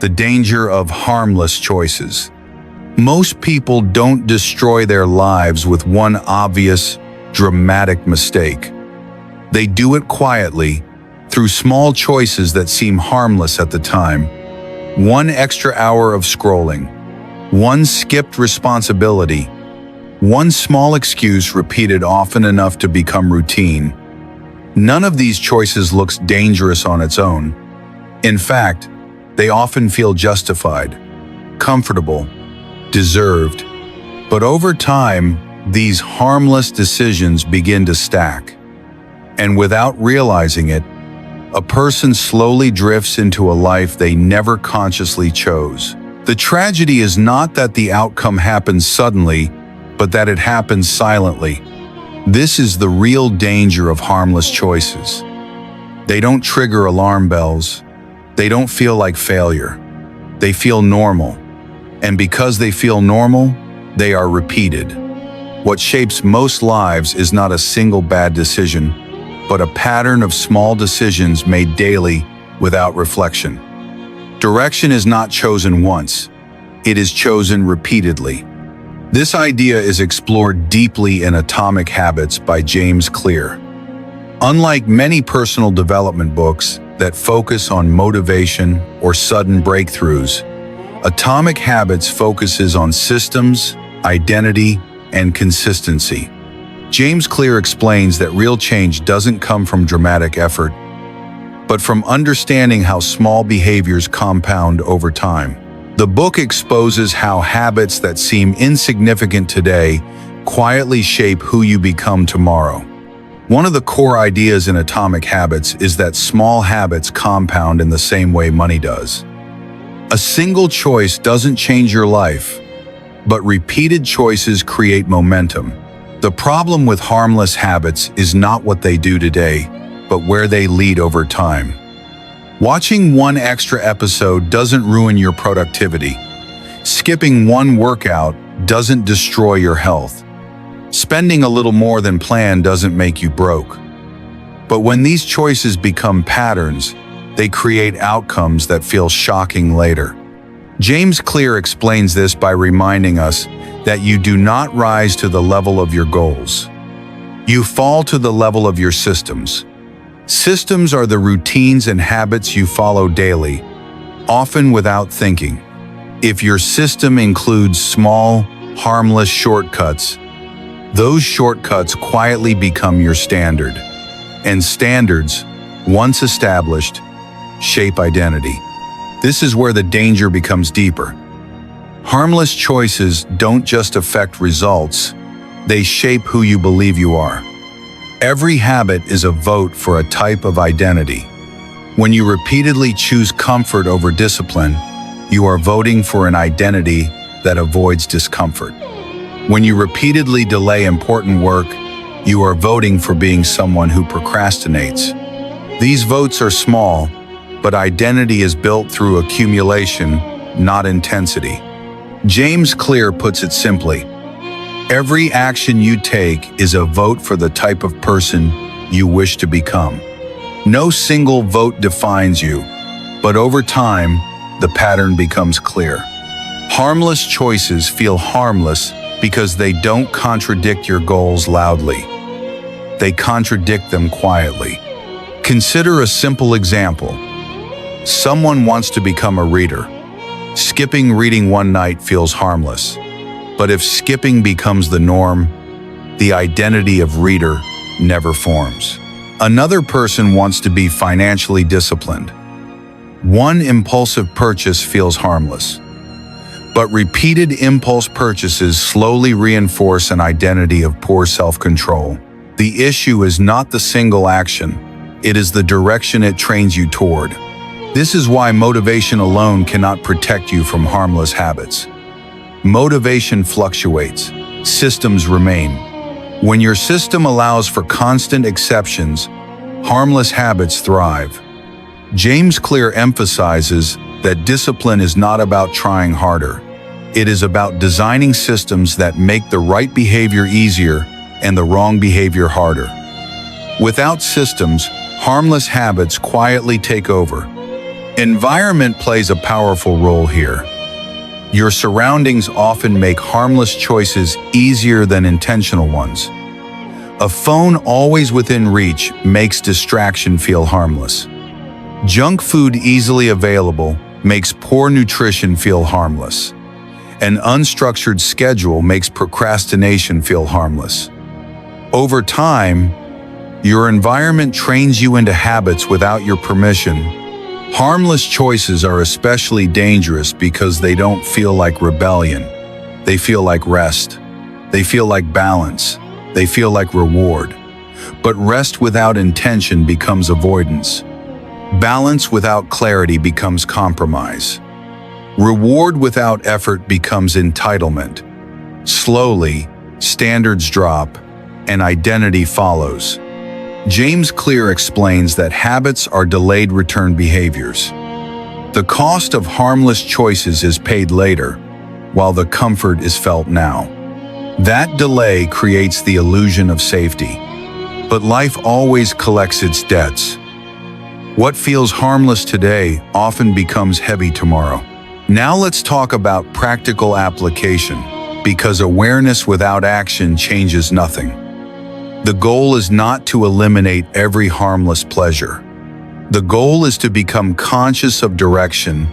The danger of harmless choices. Most people don't destroy their lives with one obvious, dramatic mistake. They do it quietly, through small choices that seem harmless at the time. One extra hour of scrolling, one skipped responsibility, one small excuse repeated often enough to become routine. None of these choices looks dangerous on its own. In fact, they often feel justified, comfortable, deserved. But over time, these harmless decisions begin to stack. And without realizing it, a person slowly drifts into a life they never consciously chose. The tragedy is not that the outcome happens suddenly, but that it happens silently. This is the real danger of harmless choices. They don't trigger alarm bells. They don't feel like failure. They feel normal. And because they feel normal, they are repeated. What shapes most lives is not a single bad decision, but a pattern of small decisions made daily without reflection. Direction is not chosen once. It is chosen repeatedly. This idea is explored deeply in Atomic Habits by James Clear. Unlike many personal development books that focus on motivation or sudden breakthroughs, Atomic Habits focuses on systems, identity, and consistency. James Clear explains that real change doesn't come from dramatic effort, but from understanding how small behaviors compound over time. The book exposes how habits that seem insignificant today quietly shape who you become tomorrow. One of the core ideas in Atomic Habits is that small habits compound in the same way money does. A single choice doesn't change your life, but repeated choices create momentum. The problem with harmless habits is not what they do today, but where they lead over time. Watching one extra episode doesn't ruin your productivity. Skipping one workout doesn't destroy your health. Spending a little more than planned doesn't make you broke. But when these choices become patterns, they create outcomes that feel shocking later. James Clear explains this by reminding us that you do not rise to the level of your goals. You fall to the level of your systems. Systems are the routines and habits you follow daily, often without thinking. If your system includes small, harmless shortcuts, those shortcuts quietly become your standard. And standards, once established, shape identity. This is where the danger becomes deeper. Harmless choices don't just affect results, they shape who you believe you are. Every habit is a vote for a type of identity. When you repeatedly choose comfort over discipline, you are voting for an identity that avoids discomfort. When you repeatedly delay important work, you are voting for being someone who procrastinates. These votes are small, but identity is built through accumulation, not intensity. James Clear puts it simply: every action you take is a vote for the type of person you wish to become. No single vote defines you, but over time, the pattern becomes clear. Harmless choices feel harmless because they don't contradict your goals loudly. They contradict them quietly. Consider a simple example. Someone wants to become a reader. Skipping reading one night feels harmless. But if skipping becomes the norm, the identity of reader never forms. Another person wants to be financially disciplined. One impulsive purchase feels harmless. But repeated impulse purchases slowly reinforce an identity of poor self-control. The issue is not the single action, it is the direction it trains you toward. This is why motivation alone cannot protect you from harmless habits. Motivation fluctuates, systems remain. When your system allows for constant exceptions, harmless habits thrive. James Clear emphasizes that discipline is not about trying harder. It is about designing systems that make the right behavior easier and the wrong behavior harder. Without systems, harmless habits quietly take over. Environment plays a powerful role here. Your surroundings often make harmless choices easier than intentional ones. A phone always within reach makes distraction feel harmless. Junk food easily available makes poor nutrition feel harmless. An unstructured schedule makes procrastination feel harmless. Over time, your environment trains you into habits without your permission. Harmless choices are especially dangerous because they don't feel like rebellion. They feel like rest. They feel like balance. They feel like reward. But rest without intention becomes avoidance. Balance without clarity becomes compromise. Reward without effort becomes entitlement. Slowly, standards drop, and identity follows. James Clear explains that habits are delayed return behaviors. The cost of harmless choices is paid later, while the comfort is felt now. That delay creates the illusion of safety. But life always collects its debts. What feels harmless today often becomes heavy tomorrow. Now let's talk about practical application, because awareness without action changes nothing. The goal is not to eliminate every harmless pleasure. The goal is to become conscious of direction.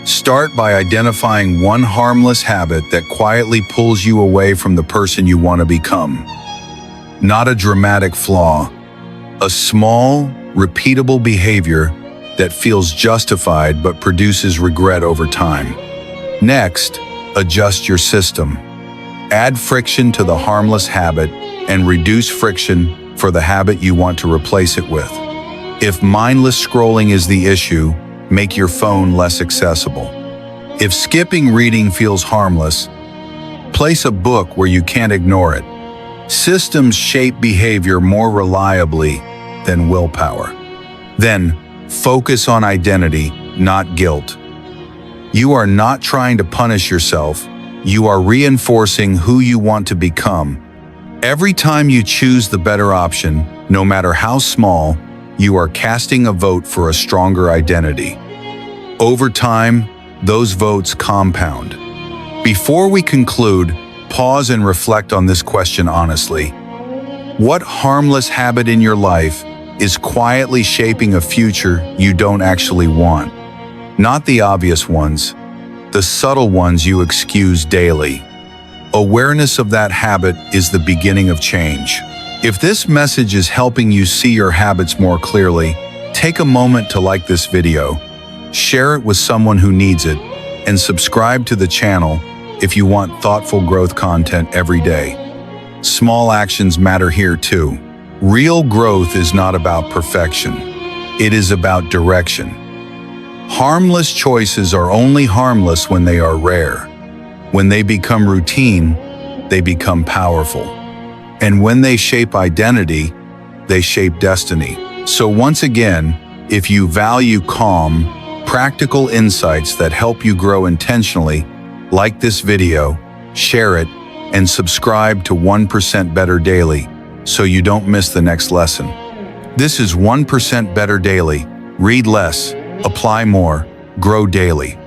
Start by identifying one harmless habit that quietly pulls you away from the person you want to become. Not a dramatic flaw, a small, repeatable behavior that feels justified but produces regret over time. Next, adjust your system. Add friction to the harmless habit and reduce friction for the habit you want to replace it with. If mindless scrolling is the issue, make your phone less accessible. If skipping reading feels harmless, place a book where you can't ignore it. Systems shape behavior more reliably than willpower. Then, focus on identity, not guilt. You are not trying to punish yourself. You are reinforcing who you want to become. Every time you choose the better option, no matter how small, you are casting a vote for a stronger identity. Over time, those votes compound. Before we conclude, pause and reflect on this question honestly. What harmless habit in your life is quietly shaping a future you don't actually want? Not the obvious ones, the subtle ones you excuse daily. Awareness of that habit is the beginning of change. If this message is helping you see your habits more clearly, take a moment to like this video, share it with someone who needs it, and subscribe to the channel if you want thoughtful growth content every day. Small actions matter here too. Real growth is not about perfection. It is about direction. Harmless choices are only harmless when they are rare. When they become routine, they become powerful. And when they shape identity, they shape destiny. So once again, if you value calm, practical insights that help you grow intentionally, like this video, share it, and subscribe to 1% Better Daily so you don't miss the next lesson. This is 1% Better Daily. Read less, apply more, grow daily.